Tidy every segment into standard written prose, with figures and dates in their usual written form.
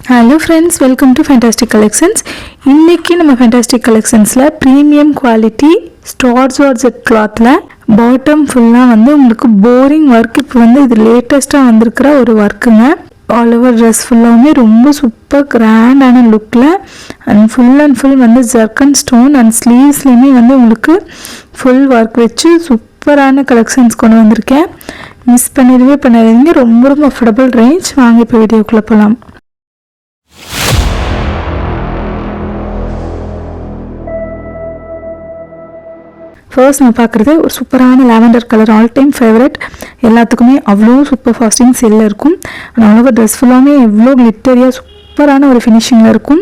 Hello friends, welcome to Fantastic Collections. இன்னைக்கு நம்ம Fantastic Collectionsல premium quality Star Georgette clothல bottom full-ஆ உங்களுக்கு boring work இப்போ இது latest-ஆ வந்திருக்கிற ஒரு work-ங்க. All over dress full-ஆமே ரொம்ப super grand ஆன look-ல and full zircon stone and sleeves-லயுமே உங்களுக்கு full work வச்சு சூப்பரான கலெக்ஷன்ஸ் கொண்டு வந்திருக்கேன். மிஸ் பண்ணிடாதீங்க. ரொம்ப அஃபோர்டபுள் ரேஞ்ச். வாங்க இப்போ வீடியோக்குள்ள போலாம். ஃபர்ஸ்ட் நான் பார்க்குறது ஒரு சூப்பரான lavender colour all time favourite. எல்லாத்துக்குமே அவ்வளோ சூப்பர் ஃபாஸ்டிங் செல்லில் இருக்கும். அதனால ட்ரெஸ் ஃபுல்லாமே எவ்வளோ கிளிட்டரியாக சூப்பரான ஒரு ஃபினிஷிங்கில் இருக்கும்.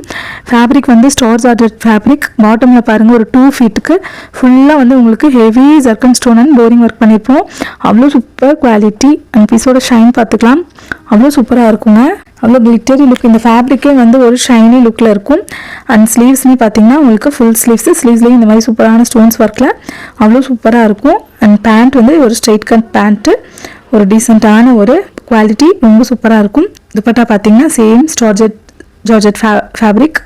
Fabric star georgette fabric. பாட்டமில் பாருங்கள் ஒரு 2 ஃபீட்டுக்கு ஃபுல்லாக உங்களுக்கு heavy ஜர்க்கன் stone and boring work பண்ணியிருப்போம். அவ்வளோ சூப்பர் குவாலிட்டி. அந்த பீஸோட ஷைன் பார்த்துக்கலாம். அவ்வளோ சூப்பராக இருக்குங்க. அவ்வளோ கிளிட்டரி லுக். இந்த ஃபேப்ரிக்கே ஒரு ஷைனி லுக்கில் இருக்கும். அண்ட் ஸ்லீவ்ஸ்னு பார்த்தீங்கன்னா உங்களுக்கு ஃபுல் ஸ்லீவ்ஸ்லேயும் இந்த மாதிரி சூப்பரான ஸ்டோன்ஸ் ஒர்க்கில் அவ்வளோ சூப்பராக இருக்கும். அண்ட் பேண்ட் ஒரு ஸ்ட்ரெயிட் கட் பேண்ட்டு, ஒரு டீசெண்டான ஒரு குவாலிட்டி, ரொம்ப சூப்பராக இருக்கும். துப்பட்டா பார்த்தீங்கன்னா சேம் ஜார்ஜெட் ஃபேப்ரிக்.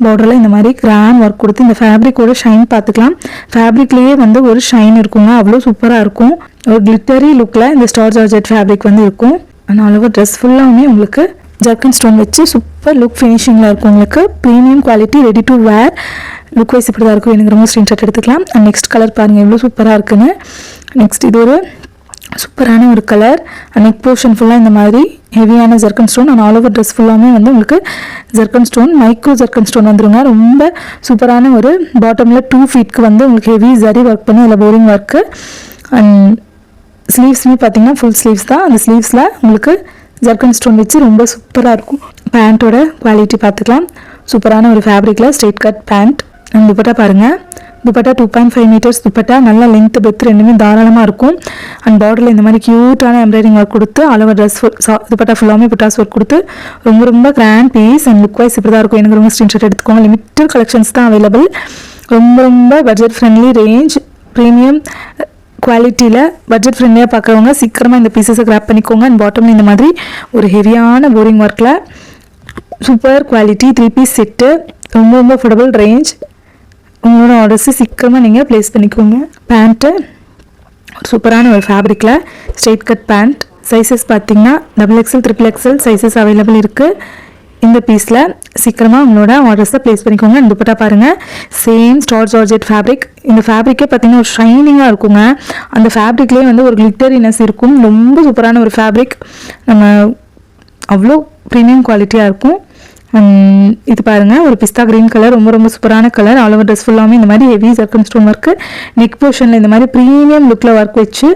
பார்டரில் இந்த மாதிரி கிராண்ட் ஒர்க் கொடுத்து இந்த ஃபேப்ரிக்கோட ஷைன் பார்த்துக்கலாம். ஃபேப்ரிக்லேயே ஒரு ஷைன் இருக்குங்க. அவ்வளோ சூப்பராக இருக்கும். ஒரு கிளிட்டரி லுக்கில் இந்த ஸ்டார் ஜார்ஜெட் ஃபேப்ரிக் இருக்கும். அண்ட் ஆல் ஓவர் ட்ரெஸ் ஃபுல்லாகவுமே உங்களுக்கு ஜர்க்கன் ஸ்டோன் வச்சு சூப்பர் லுக் ஃபினிஷிங்கில் இருக்கும். உங்களுக்கு premium quality, ready to wear. Look wise இப்படி தான் இருக்கும். எனக்கு ரொம்ப ஸ்க்ரீன்ஷாட் எடுத்துக்கலாம். அண்ட் நெக்ஸ்ட் கலர் பாருங்கள் எவ்வளோ சூப்பராக இருக்குன்னு. நெக்ஸ்ட் இது ஒரு சூப்பரான ஒரு கலர். நெக் போர்ஷன் ஃபுல்லாக இந்த மாதிரி ஹெவியான zircon stone. And all over dress ஃபுல்லாமே உங்களுக்கு zircon stone, micro zircon stone வந்துருங்க. ரொம்ப சூப்பரான ஒரு பாட்டமில் 2 ஃபீட்க்கு உங்களுக்கு ஹெவி ஜரி ஒர்க் பண்ணி அதில் போரிங் ஒர்க்கு. அண்ட் ஸ்லீவ்ஸ்மே பார்த்தீங்கன்னா ஃபுல் ஸ்லீவ்ஸ் தான். அந்த ஸ்லீவ்ஸில் உங்களுக்கு ஜர்க்கன் ஸ்டோன் வச்சு ரொம்ப சூப்பராக இருக்கும். பேண்ட்டோட குவாலிட்டி பார்த்துக்கலாம். சூப்பரான ஒரு ஃபேப்ரிக்கில் straight cut pant. And dupatta பாருங்கள். துப்பட்டா 2.5 மீட்டர்ஸ் துப்பட்டா. நல்ல லென்த்து பெத்து ரெண்டுமே தாராளமாக இருக்கும். அண்ட் பார்டரில் இந்த மாதிரி க்யூட்டான எம்ப்ராய்டிங் ஒர்க் கொடுத்து அளவு ட்ரெஸ் துப்பட்டா ஃபுல்லாமே புட்டாஸ் ஒர்க் கொடுத்து ரொம்ப grand piece. And look wise இப்படி தான் இருக்கும். எனக்கு ரொம்ப ஸ்க்ரீன்ஷாட் எடுத்துக்கோங்க. லிமிட்டட் கலெக்ஷன்ஸ் தான் அவைலபிள். ரொம்ப பட்ஜெட் ஃப்ரெண்ட்லி ரேஞ்ச், ப்ரீமியம் குவாலிட்டியில் பட்ஜெட் ஃப்ரெண்ட்லியாக பார்க்குறவங்க சீக்கிரமாக இந்த பீசஸை கிராப் பண்ணிக்கோங்க. அண்ட் பாட்டமில் இந்த மாதிரி ஒரு ஹெவியான போரிங் ஒர்க்கில் சூப்பர் குவாலிட்டி 3 பீஸ் செட்டு. ரொம்ப அஃபோர்டபுள் ரேஞ்ச். உங்களோட ஆர்டர்ஸு சீக்கிரமாக நீங்கள் ப்ளேஸ் பண்ணிக்கோங்க. பேண்ட்டு சூப்பரான ஒரு ஃபேப்ரிக்கில் ஸ்ட்ரெயிட் கட் பேண்ட். சைஸஸ் பார்த்தீங்கன்னா XXL, XXL சைஸஸ் அவைலபிள் இருக்குது. இந்த பீஸில் சீக்கிரமாக உங்களோட ஆர்டர்ஸை ப்ளேஸ் பண்ணிக்கோங்க. இந்த துப்பட்டா பாருங்கள். Same star georgette fabric. இந்த ஃபேப்ரிக்கே பார்த்தீங்கன்னா ஒரு ஷைனிங்காக இருக்குங்க. அந்த ஃபேப்ரிக்லேயே ஒரு கிளிட்டரினஸ் இருக்கும். ரொம்ப சூப்பரான ஒரு ஃபேப்ரிக். நம்ம அவ்வளோ ப்ரீமியம் குவாலிட்டியாக இருக்கும். இது பாருங்கள் ஒரு பிஸ்தா க்ரீன் கலர். ரொம்ப சூப்பரான கலர். ஆல் ஓவர் ட்ரெஸ் ஃபுல்லாமே இந்த மாதிரி ஹெவி ஜர்க்கன் ஸ்டோன் ஒர்க்கு. நெக் போர்ஷனில் இந்த மாதிரி ப்ரீமியம் லுக்கில் ஒர்க் வச்சு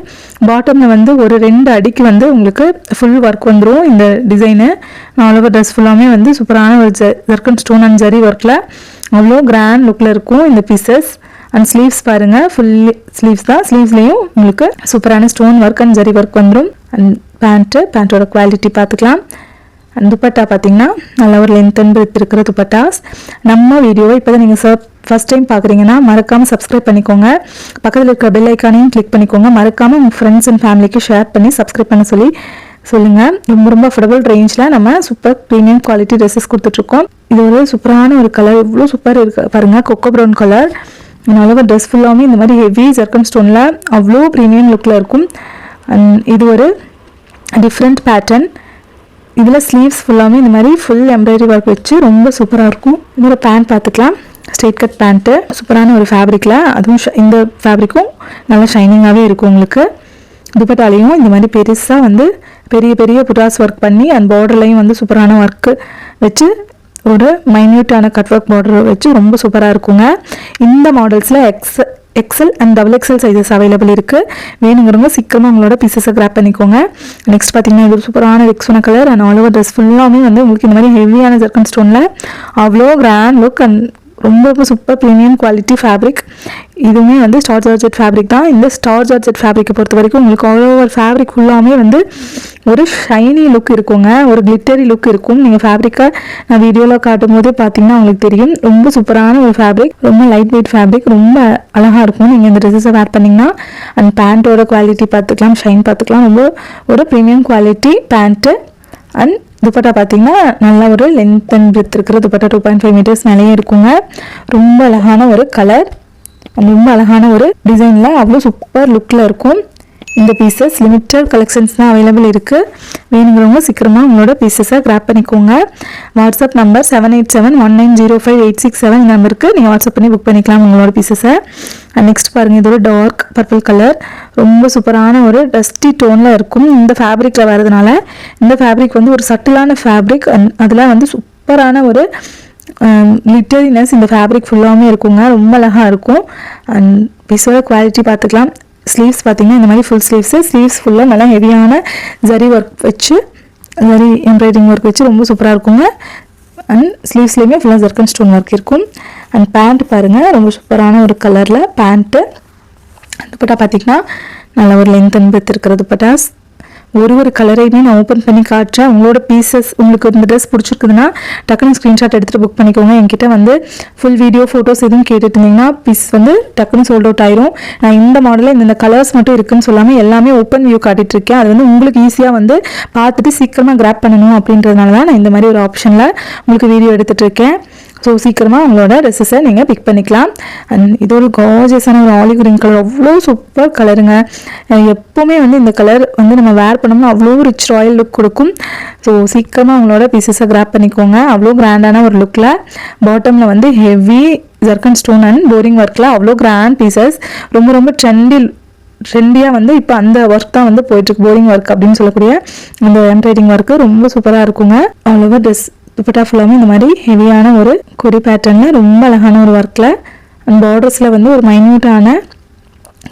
பாட்டமில் ஒரு 2 அடிக்கு உங்களுக்கு ஃபுல் ஒர்க் வந்துடும் இந்த டிசைனு. ஆல் ஓவர் ட்ரெஸ் ஃபுல்லாமே சூப்பரான ஒரு ஜர்க்கன் ஸ்டோன் அண்ட் ஜரி ஒர்க்கில் அவ்வளோ கிராண்ட் லுக்கில் இருக்கும் இந்த பீசஸ். அண்ட் ஸ்லீவ்ஸ் பாருங்கள் ஃபுல் ஸ்லீவ்ஸ் தான். ஸ்லீவ்ஸ்லேயும் உங்களுக்கு சூப்பரான stone work and zari work வந்துடும். அண்ட் பேண்ட்டோட குவாலிட்டி பார்த்துக்கலாம். துப்பட்டா பார்த்தீங்கன்னா நல்ல ஒரு லென்த் அண்ட் பிரெத் இருக்கிற துப்பட்டாஸ். நம்ம வீடியோவை இப்போ தான் நீங்கள் ஃபஸ்ட் டைம் பார்க்குறீங்கன்னா மறக்காமல் சப்ஸ்கிரைப் பண்ணிக்கோங்க. பக்கத்தில் இருக்கிற பெல் ஐக்கானையும் கிளிக் பண்ணிக்கோங்க. மறக்காமல் உங்கள் ஃப்ரெண்ட்ஸ் அண்ட் ஃபேமிலிக்கு ஷேர் பண்ணி சப்ஸ்கிரைப் பண்ண சொல்லுங்கள். ரொம்ப அஃபோர்டபுள் ரேஞ்சில் நம்ம சூப்பர் ப்ரீமியம் குவாலிட்டி ட்ரெஸ்ஸஸ் கொடுத்துட்ருக்கோம். இது ஒரு சூப்பரான ஒரு கலர். இவ்வளோ சூப்பர் இருக்குது பாருங்கள். Cocoa brown colour. அதனால ட்ரெஸ் ஃபுல்லாமே இந்த மாதிரி ஹெவி ஜர்க்கன் ஸ்டோனில் அவ்வளோ ப்ரீமியம் லுக்கில் இருக்கும். அண்ட் இது ஒரு டிஃப்ரெண்ட் பேட்டர்ன். இதில் ஸ்லீவ்ஸ் ஃபுல்லாமே இந்த மாதிரி ஃபுல் எம்ப்ராய்டரி ஒர்க் வச்சு ரொம்ப சூப்பராக இருக்கும். இதோட பேண்ட் பார்த்துக்கலாம். ஸ்ட்ரெயிட் கட் பேண்ட்டு சூப்பரான ஒரு ஃபேப்ரிக்கில். அதுவும் இந்த ஃபேப்ரிக்கும் நல்லா ஷைனிங்காகவே இருக்கும் உங்களுக்கு. துப்பட்டாலையும் இந்த மாதிரி பெருசாக பெரிய புட்டாஸ் ஒர்க் பண்ணி அண்ட் பார்டர்லையும் சூப்பரான ஒர்க்கு வச்சு ஒரு மைன்யூட்டான கட் ஒர்க் பார்டர் வச்சு ரொம்ப சூப்பராக இருக்குங்க. இந்த மாடல்ஸில் XL and XXL sizes available இருக்குது. வேணுங்கிறவங்க சீக்கிரமாக உங்களோட பீசஸை கிராப் பண்ணிக்கோங்க. நெக்ஸ்ட் பார்த்தீங்கன்னா இது சூப்பரான ரெக்ஸோன colour. And all over dress ஃபுல்லாமே உங்களுக்கு இந்த மாதிரி ஹெவியான ஜர்க்கன் ஸ்டோனில் அவ்வளோ கிராண்ட் லுக் அண்ட் ரொம்ப சூப்பர் ப்ரீமியம் குவாலிட்டி ஃபேப்ரிக். இதுவுமே ஸ்டார் ஜார்ஜெட் ஃபேப்ரிக் தான். இந்த ஸ்டார் ஜார்ஜெட் ஃபேப்ரிக்கை பொறுத்த வரைக்கும் உங்களுக்கு ஆல் ஓவர் ஃபேப்ரிக் ஃபுல்லாமே ஒரு ஷைனி லுக் இருக்குங்க. ஒரு கிளிட்டரி லுக் இருக்கும். நீங்கள் ஃபேப்ரிக்கை நான் வீடியோவில் காட்டும் போதே பார்த்தீங்கன்னா உங்களுக்கு தெரியும். ரொம்ப சூப்பரான ஒரு ஃபேப்ரிக். ரொம்ப லைட் வெயிட் ஃபேப்ரிக். ரொம்ப அழகாக இருக்கும் நீங்கள் இந்த ட்ரெஸ்ஸஸை வேர் பண்ணிங்கன்னா. அண்ட் பேண்ட்டோட குவாலிட்டி பார்த்துக்கலாம், ஷைன் பார்த்துக்கலாம். ரொம்ப ஒரு premium quality pant. And dupatta பார்த்தீங்கன்னா நல்லா ஒரு லென்த் அண்ட் பிரெத் இருக்கிற துப்பட்டா 2.5 மீட்டர்ஸ் மேலேயே இருக்குங்க. ரொம்ப அழகான ஒரு கலர், ரொம்ப அழகான ஒரு டிசைனில் அவ்வளோ சூப்பர் லுக்கில் இருக்கும். இந்த பீசஸ் லிமிட்டட் கலெக்ஷன்ஸ் தான் அவைலபிள் இருக்குது. வேணுங்கிறவங்க சீக்கிரமாக உங்களோட பீசஸை கிராப் பண்ணிக்கோங்க. வாட்ஸ்அப் நம்பர் 7871905867 இந்த நம்பருக்கு நீங்கள் வாட்ஸ்அப் பண்ணி புக் பண்ணிக்கலாம் உங்களோட பீசஸை. நெக்ஸ்ட் பாருங்கள், இது ஒரு டார்க் பர்பிள் கலர், ரொம்ப சூப்பரான ஒரு டஸ்டி டோனில் இருக்கும். இந்த ஃபேப்ரிக்கில் வரதுனால இந்த ஃபேப்ரிக் வந்து ஒரு சட்டிலான ஃபேப்ரிக், அதில் வந்து சூப்பரான ஒரு லிட்டரினஸ் இந்த ஃபேப்ரிக் ஃபுல்லாமே இருக்குங்க. ரொம்ப அழகாக இருக்கும். அண்ட் பீஸோட குவாலிட்டி பார்த்துக்கலாம். ஸ்லீவ்ஸ் பார்த்தீங்கன்னா இந்த மாதிரி ஃபுல் ஸ்லீவ்ஸ் ஃபுல்லாக நல்லா ஹெவியான ஜரி ஒர்க் வச்சு, ஜரி எம்ப்ராய்டிங் ஒர்க் வச்சு ரொம்ப சூப்பராக இருக்குங்க. அண்ட் ஸ்லீவ்ஸ்லேயுமே ஃபுல்லாக ஜர்க்கன் ஸ்டோன் ஒர்க் இருக்கும். அண்ட் பேண்ட் பாருங்கள், ரொம்ப சூப்பரான ஒரு கலரில் பேண்ட்டு. துப்பட்டா பார்த்திங்கன்னா நல்லா ஒரு லென்த் அண்ட் பிரெத் இருக்கிற துப்பட்டாஸ். ஒரு கலரையுமே நான் ஓப்பன் பண்ணி காட்டுறேன். உங்களோட பீசஸ் உங்களுக்கு இந்த ட்ரெஸ் பிடிச்சிருக்குதுன்னா டக்குனு ஸ்க்ரீன்ஷாட் எடுத்துகிட்டு புக் பண்ணிக்கோங்க. என்கிட்ட வந்து ஃபுல் வீடியோ ஃபோட்டோஸ் எதுவும் கேட்டுட்டு இருந்தீங்கன்னா பீஸ் வந்து டக்குனு சோல்ட் அவுட் ஆயிரும். நான் இந்த மாடலில் இந்த கலர்ஸ் மட்டும் இருக்குன்னு சொல்லாமல் எல்லாமே ஓப்பன் வியூ காட்டிகிட்ருக்கேன். அது வந்து உங்களுக்கு ஈஸியாக வந்து பார்த்துட்டு சீக்கிரமாக கிராப் பண்ணணும் அப்படின்றதுனால தான் நான் இந்த மாதிரி ஒரு ஆப்ஷனில் உங்களுக்கு வீடியோ எடுத்துகிட்ருக்கேன். ஸோ சீக்கிரமாக உங்களோட ட்ரெஸ்ஸஸை நீங்கள் பிக் பண்ணிக்கலாம். அண்ட் இது ஒரு கார்ஜியஸான ஒரு ஆலிவ் கிரீன் கலர், அவ்வளோ சூப்பர் கலருங்க. எப்போவுமே வந்து இந்த கலர் வந்து நம்ம வேர் பண்ணோம்னா அவ்வளோ ரிச் ராயல் லுக் கொடுக்கும். ஸோ சீக்கிரமாக உங்களோட பீசஸை கிராப் பண்ணிக்கோங்க. அவ்வளோ கிராண்டான ஒரு லுக்கில் பாட்டமில் வந்து ஹெவி ஜர்க்கன் ஸ்டோன் அண்ட் போரிங் ஒர்க்கில் அவ்வளோ கிராண்ட் பீசஸ். ரொம்ப ட்ரெண்டியாக வந்து இப்போ அந்த ஒர்க் தான் வந்து போயிட்டுருக்கு. போரிங் ஒர்க் அப்படின்னு சொல்லக்கூடிய அந்த எம்ப்ராய்டிங் ஒர்க்கு ரொம்ப சூப்பராக இருக்குங்க. ஆல் ஓவர் ட்ரெஸ் துப்பட்டா ஃபுல்லாமே இந்த மாதிரி ஹெவியான ஒரு கொடி பேட்டர்னில் ரொம்ப அழகான ஒரு ஒர்க்கில் அந்த பார்டர்ஸில் வந்து ஒரு மைன்யூட்டான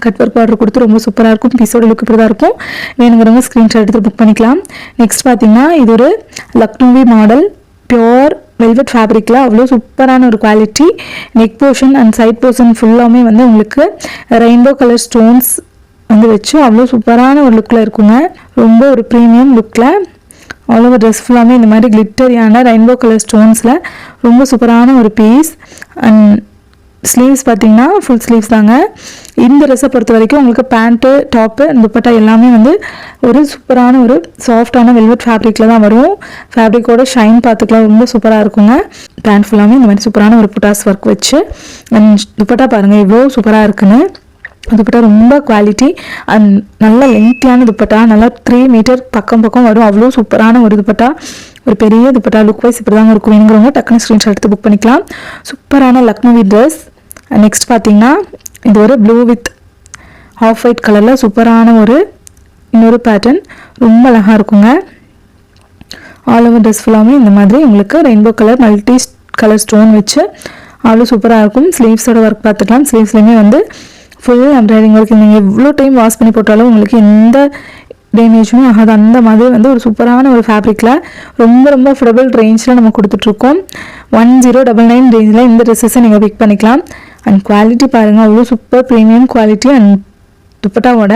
கட் ஒர்க் பார்டர் கொடுத்து ரொம்ப சூப்பராக இருக்கும். பீஸோட லுக் இப்படி தான் இருக்கும். வேணுங்கிறவங்க ஸ்க்ரீன்ஷாட் எடுத்து புக் பண்ணிக்கலாம். நெக்ஸ்ட் பார்த்தீங்கன்னா இது ஒரு லக்னோவி மாடல் பியோர் வெல்வெட் ஃபேப்ரிக்கில் அவ்வளோ சூப்பரான ஒரு quality. Neck portion and side portion ஃபுல்லாமே வந்து உங்களுக்கு ரெயின்போ கலர் ஸ்டோன்ஸ் வந்து வச்சு அவ்வளோ சூப்பரான ஒரு லுக்கில் இருக்குங்க. ரொம்ப ஒரு ப்ரீமியம் லுக்கில் ஆல் ஓவர் ட்ரெஸ் ஃபுல்லாமே இந்த மாதிரி கிளிட்டரியான ரெயின்போ கலர் ஸ்டோன்ஸில் ரொம்ப சூப்பரான ஒரு பீஸ். அண்ட் ஸ்லீவ்ஸ் பார்த்தீங்கன்னா ஃபுல் ஸ்லீவ்ஸ் தாங்க. இந்த ட்ரெஸ்ஸை பொறுத்த வரைக்கும் உங்களுக்கு பேண்ட்டு டாப்பு துப்பட்டா எல்லாமே வந்து ஒரு சூப்பரான ஒரு சாஃப்டான வெல்வெட் ஃபேப்ரிக்கில் தான் வரும். ஃபேப்ரிக்கோட ஷைன் பார்த்துக்கலாம், ரொம்ப சூப்பராக இருக்குங்க. பேண்ட் ஃபுல்லாமே இந்த மாதிரி சூப்பரான ஒரு புட்டாஸ் ஒர்க் வச்சு. அண்ட் துப்பட்டா பாருங்கள் எவ்வளோ சூப்பராக இருக்குன்னு. துப்பட்டா ரொம்ப குவாலிட்டி அண்ட் நல்ல லென்த்தியான துப்பட்டா, நல்லா 3 மீட்டர் பக்கம் வரும். அவ்வளோ சூப்பரான ஒரு துப்பட்டா, ஒரு பெரிய துப்பட்டா. லுக் வைஸ் இப்படி தாங்க இருக்கும். வேணுங்கிறவங்க டக்குனு ஸ்க்ரீன்ஷாட் எடுத்து புக் பண்ணிக்கலாம். சூப்பரான லக்னோவி ட்ரெஸ். நெக்ஸ்ட் பார்த்தீங்கன்னா இது ஒரு ப்ளூ வித் ஆஃப் ஒயிட் கலரில் சூப்பரான ஒரு இன்னொரு பேட்டர்ன், ரொம்ப அழகாக இருக்குங்க. ஆல் ஓவர் ட்ரெஸ் ஃபுல்லாமே இந்த மாதிரி உங்களுக்கு rainbow colour multi colour stone வச்சு அவ்வளோ சூப்பராக இருக்கும். ஸ்லீவ்ஸோட ஒர்க் பார்த்துக்கலாம். ஸ்லீவ்ஸ்லேயுமே வந்து ஃபுல் எம்ப்ராய்டிங் ஒர்க். நீங்கள் எவ்வளோ டைம் வாஷ் பண்ணி போட்டாலும் உங்களுக்கு எந்த டேமேஜுமே ஆகாது. அந்த மாதிரி வந்து ஒரு சூப்பரான ஒரு ஃபேப்ரிக்கில் ரொம்ப அஃபோர்டபுள் ரேஞ்சில் நம்ம கொடுத்துட்ருக்கோம். 1099 ரேஞ்சில் இந்த ட்ரெஸ்ஸஸை நீங்கள் பிக் பண்ணிக்கலாம். அண்ட் குவாலிட்டி பாருங்கள், அவ்வளோ சூப்பர் ப்ரீமியம் குவாலிட்டி. அண்ட் துப்பட்டாவோட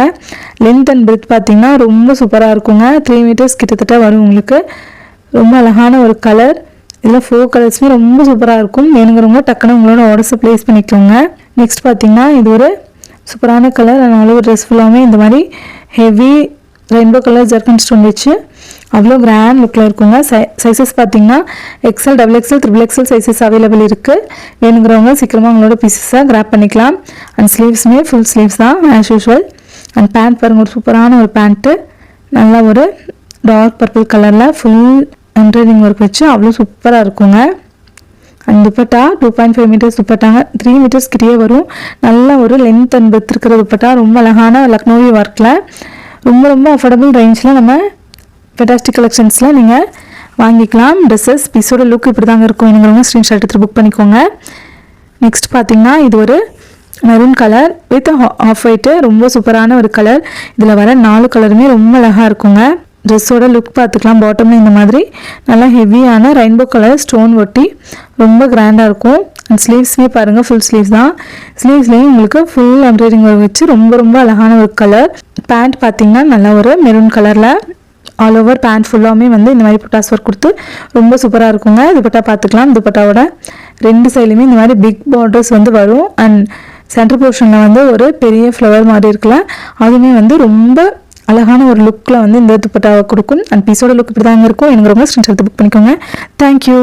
லென்த் அண்ட் பிரெத் பார்த்தீங்கன்னா ரொம்ப சூப்பராக இருக்குங்க. 3 மீட்டர்ஸ் கிட்டத்தட்ட வரும் உங்களுக்கு. ரொம்ப அழகான ஒரு கலர். இதில் 4 கலர்ஸுமே ரொம்ப சூப்பராக இருக்கும். வேணுங்கிறவங்க டக்குன்னு உங்களோட ஆர்டர்ஸை ப்ளேஸ் பண்ணிக்கோங்க. நெக்ஸ்ட் பார்த்தீங்கன்னா இது ஒரு சூப்பரான கலர். அதனால ஒரு ட்ரெஸ் ஃபுல்லாமே இந்த மாதிரி ஹெவி ரெயின்போ கலர் ஜர்க்கன் ஸ்டோன் வச்சு அவ்வளோ கிராண்ட் லுக்கில் இருக்குங்க. சைஸஸ் பார்த்தீங்கன்னா XL, XXL, XXL sizes available இருக்குது. வேணுங்கிறவங்க சீக்கிரமாக உங்களோட பீசஸாக கிராப் பண்ணிக்கலாம். அண்ட் ஸ்லீவ்ஸுமே ஃபுல் ஸ்லீவ்ஸ் தான் ஆஸ் யூஷுவல். அண்ட் பேண்ட் பாருங்கள், ஒரு சூப்பரான ஒரு பேண்ட்டு, நல்லா ஒரு டார்க் பர்பிள் கலரில் ஃபுல் எம்ப்ராய்டிங் ஒர்க் வச்சு அவ்வளோ சூப்பராக இருக்குங்க. அண்ட் துப்பட்டா 2.5 மீட்டர்ஸ் துப்பட்டாங்க, 3 மீட்டர்ஸ் கிட்டே வரும். நல்ல ஒரு லென்த் அண்ட் பெத் இருக்கிற துப்பட்டா, ரொம்ப அழகான லக்னோவி ஒர்க்கில் ரொம்ப அஃபோர்டபுள் ரேஞ்சில் நம்ம ஃபென்டாஸ்டிக் கலெக்ஷன்ஸில் நீங்கள் வாங்கிக்கலாம். ட்ரெஸ்ஸஸ் பீஸோட லுக் இப்படி தாங்க இருக்கும். வேணுங்கிறவங்க ஸ்க்ரீன்ஷாட் எடுத்து புக் பண்ணிக்கோங்க. நெக்ஸ்ட் பார்த்தீங்கன்னா இது ஒரு maroon colour with of white, ரொம்ப சூப்பரான ஒரு கலர். இதில் வர 4 கலருமே ரொம்ப அழகாக இருக்குங்க. ட்ரெஸ்ஸோட லுக் பார்த்துக்கலாம். பாட்டமில் இந்த மாதிரி நல்லா ஹெவியான ரெயின்போ கலர் ஸ்டோன் ஒட்டி ரொம்ப கிராண்டாக இருக்கும். அண்ட் ஸ்லீவ்ஸ்மே பாருங்கள் ஃபுல் ஸ்லீவ்ஸ் தான். ஸ்லீவ்ஸ்லேயும் உங்களுக்கு ஃபுல் எம்ப்ராய்டிங் ஒர்க் வச்சு ரொம்ப அழகான ஒரு கலர். பேண்ட் பார்த்தீங்கன்னா நல்லா ஒரு மெரூன் கலரில் ஆல் ஓவர் பேண்ட் ஃபுல்லாமே வந்து இந்த மாதிரி புட்டாஸ் ஒர்க் கொடுத்து ரொம்ப சூப்பராக இருக்குங்க. துப்பட்டா பார்த்துக்கலாம். துப்பட்டாவோட 2 சைட்லையுமே இந்த மாதிரி பிக் பார்டர்ஸ் வந்து வரும். அண்ட் சென்டர் போர்ஷனில் வந்து ஒரு பெரிய ஃப்ளவர் மாதிரி இருக்குல்ல, அதுவுமே வந்து ரொம்ப அழகான ஒரு லுக்கில் வந்து இந்த துப்பட்டாவை கொடுக்கும். அண்ட் பீஸோட லுக் இப்படி தாங்க இருக்கும். எனக்கு ரொம்ப ஸ்க்ரீன்ஷாட் எடுத்து புக் பண்ணிக்கோங்க. தேங்க்யூ.